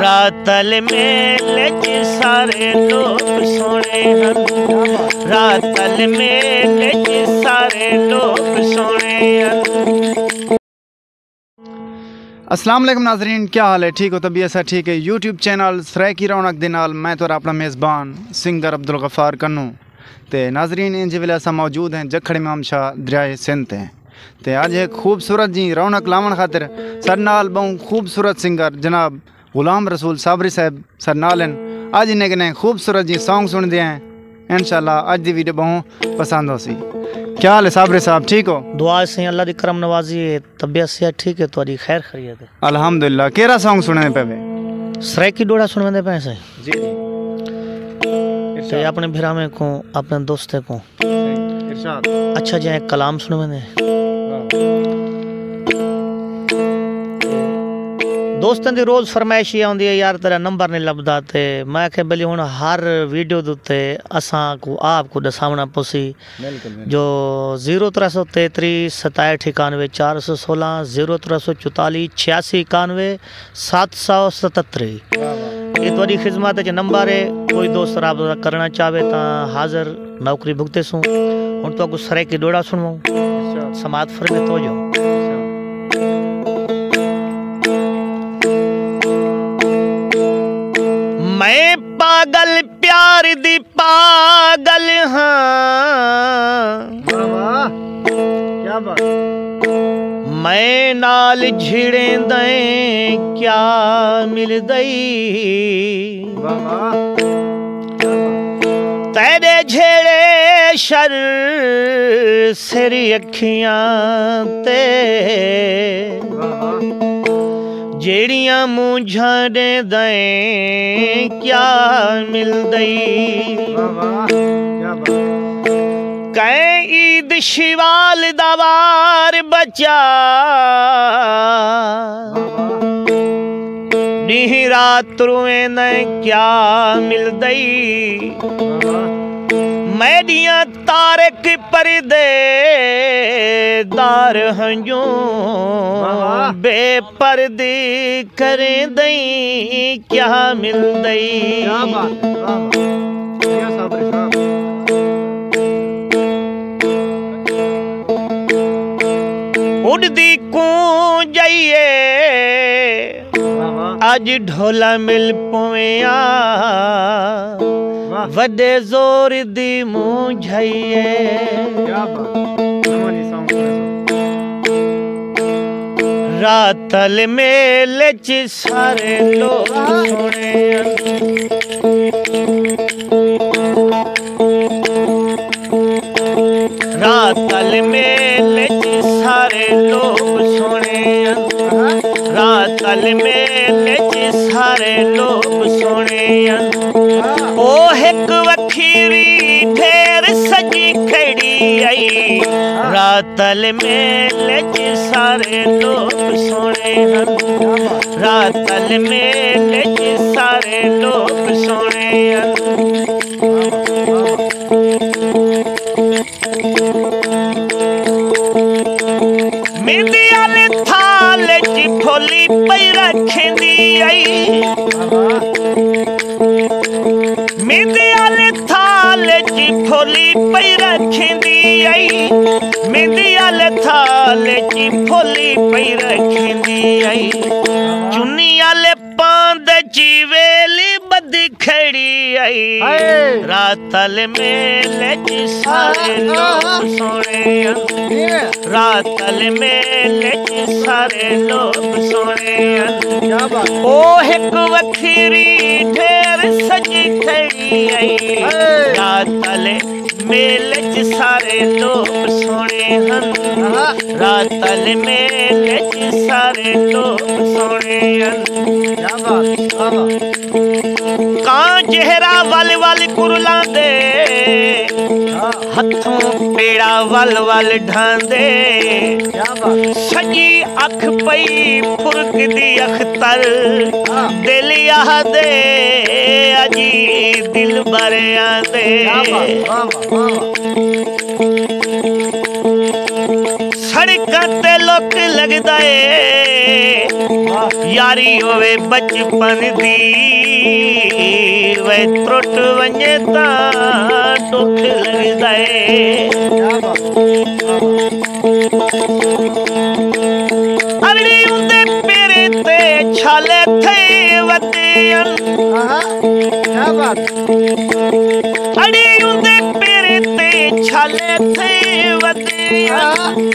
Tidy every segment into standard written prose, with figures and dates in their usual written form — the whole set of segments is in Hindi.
रातल मेले च सारे लोग सोने हन, रातल मेले च सारे लोग सोने हन। अस्सलाम वालेकुम नाज़रीन, क्या हाल है? ठीक हो? तबीयत से ठीक है? यूट्यूब चैनल सराय की रौनक दे नाल मैं तो अपना मेज़बान सिंगर अब्दुल गफ़ार कन्नू ते नाज़रीन इंज वेले असां मौजूद हैं जखड़ इमाम शाह दरियाए सिंध हैं ते अज एक खूबसूरत जी रौनक लावन खातिर सर नाल बहु खूबसूरत सिंगर जनाब गुलाम रसूल साबरी साहब सर नाल हैं। अज इन्हें कने खूबसूरत जी सॉन्ग सुनते हैं। इंशाल्लाह अज दी वीडियो बहु पसंद हो सी। क्या हाल है साबरी साहब, ठीक हो? दुआ से अल्लाह दी करम नवाजी है, तबीयत से ठीक है, तुम्हारी खैर खैरियत है? अल्हम्दुलिल्लाह। केरा सॉन्ग सुनने पे सराय की डोड़ा सुनने पे से जी ते अपने भिरामे को अपने दोस्ते को इरशाद अच्छा जाए कलाम सुनने दोस्तों की रोज़ फरमाइश ये आती है यार तेरा नंबर नहीं लभदा ते मैं आखे भली हुण हर वीडियो के उत्ते असां को आपको दसावना पुसी जो 0333 67 91 416 0344 86 91 777 ये तुम्हारी खिदमत च नंबर है। कोई दोस्त राबता करना चाहे तो हाजिर नौकरी भुगते सूँ हूँ तो सराय की डोड़ा सुनवाऊँ समात फरमे तो जो मैं पागल प्यार दी पागल हाँ, क्या बात। मैं नाल झिड़े दे क्या मिल दई तेरे झेड़े शर सिरी अखियां ते जेड़ियां मुझा दे दे क्या मिल दई कहीं ईद शिवाल दवार बचा नी रात रुए न क्या मिल दई मैडिया तारक परदे दार हंजो बेपर्दी करें दई क्या मिल दई उड़दी कूं जाइए अज ढोला मिल पवेया वडे जोर दी मुँह झाइए रातल मेले च सारे लोग सोने रातल मेले च सारे लोग सोने रातल मेले च सारे लोग सोने ओ एक वखीरी ढेर सजी खड़ी आई रातल मेले च सारे लोग सोने रातल मेले च सारे लोग सोने मेहंदी आले थाल च फुल्ली पई रखदी आई मेहंदी आले थाल च फुल्ली पई रखदी आई मेहंदी आले थाल च फुल्ली पई रखदी आई चुन्नी आले पांद च वेली बदी खड़ी आई रातल मेले च सारे लोग सोने रातल मेले च सारे लोग सोने ओ एक वखीरी ढेर सजी खड़ी आई रातल मेले च सारे लोग सोने हन रातल मेले च सारे लोग सोने कां चेहरा वल वल कुरला दे हथों पेड़ा वल वल ढांदे सजी अख पई फुरक दी अखतर दिल यादे अजी दिल भरिया दे सड़कां ते लोक लगदा ए यारी होवे बचपन दी वे त्रुट वञे तां दुख लगदा ए अगड़ी उंदे पेरे ते छाले थे वतियन अड़ी उंदे पेरे ते छाले थे वतियन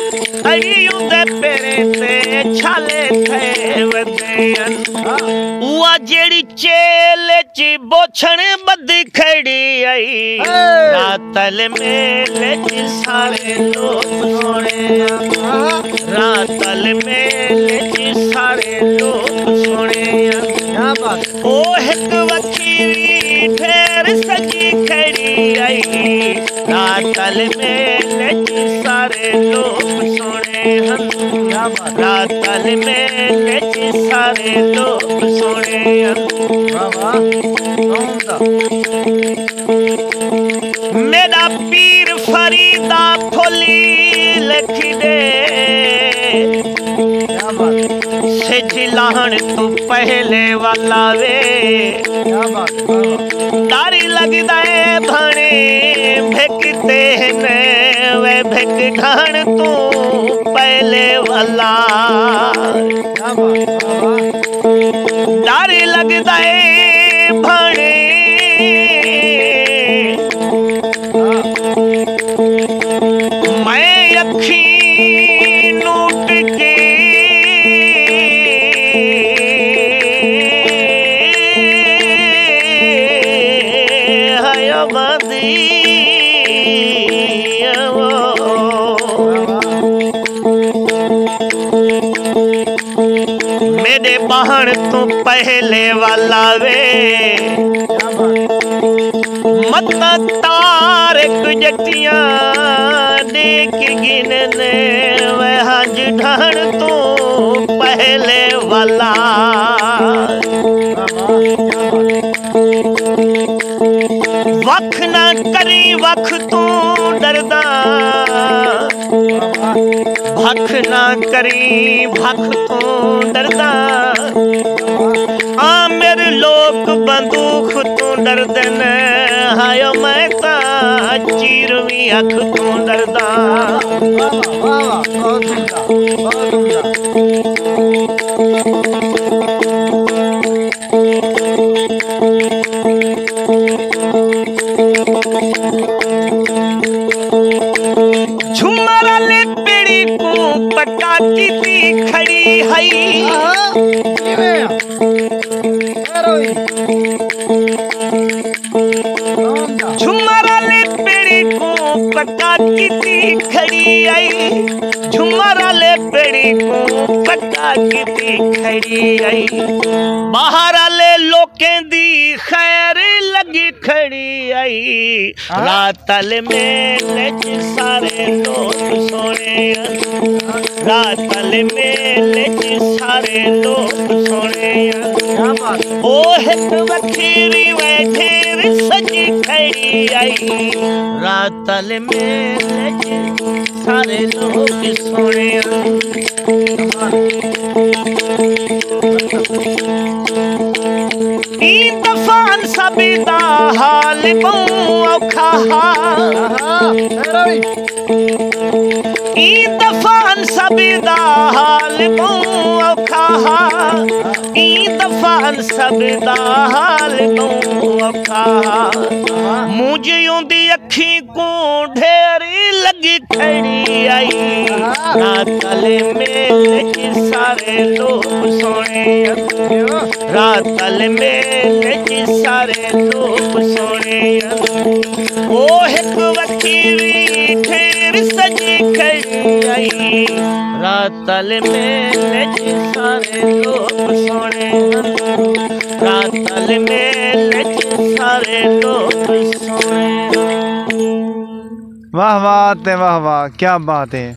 अड़ी उंदे पेरे ते छाले थे वतियन उआ जेड़ी चेले च बोछण बद खड़ी आई रातल मेले च सारे लोग सोने रातल मेले च सारे लोग सोने ओ एक वखीरी ढेर सजी खड़ी आई रातल मेले च सारे लोग सोने रातल मेले च सारे लोग सोने मेरा पीर फरीदा फुली लिख दे सिजलाहन तू पहले वाला वे दारी लगदा है भणे भेकते ने वे भेक ढाण तू पहले वाला दारी लगदा है भणे मैं अखी नूट के मेरे बहन तू पहले वाला वे मत तारक जटियां देख गिनने वे हज ढाण तू पहले वाला वख ना करी वख तू डरदा भख ना करी भख तू डरदा आमिर लोग बंदूक तू डरदे ने हायो मैं तां चीरवी अख तू डरदा झुमर ले पेड़ी को पटा की खड़ी हई झुमर ले पेड़ी को पटा की खड़ी आई झुमर ले पेड़ी को पटा की खड़ी आई बाहर ले लोकें दी खैर लगी खड़ी आई रातल मेले च सारे लोग सोने रातल मेले च सारे लोग सोने ओ एक वखीरी वे ढेर सजी खड़ी आई रातल मेले च सारे लोग सोने ई दफान सबदा हाल बहु औखा ई दफान सबदा हाल बहु औखा ई दफान सबदा हाल बहु औखा मुझे उंदी अखी को ढेरी लगी खड़ी आई रातल मेले च सारे लोग सोने रातल मेले च सारे लोग सोने ओ एक वखीरी ढेर सजी खड़ी आई रातल मेले च सारे लोग सोने रातल मेले च सारे लोग सोने वाह वाह ते वाह वाह क्या बात है।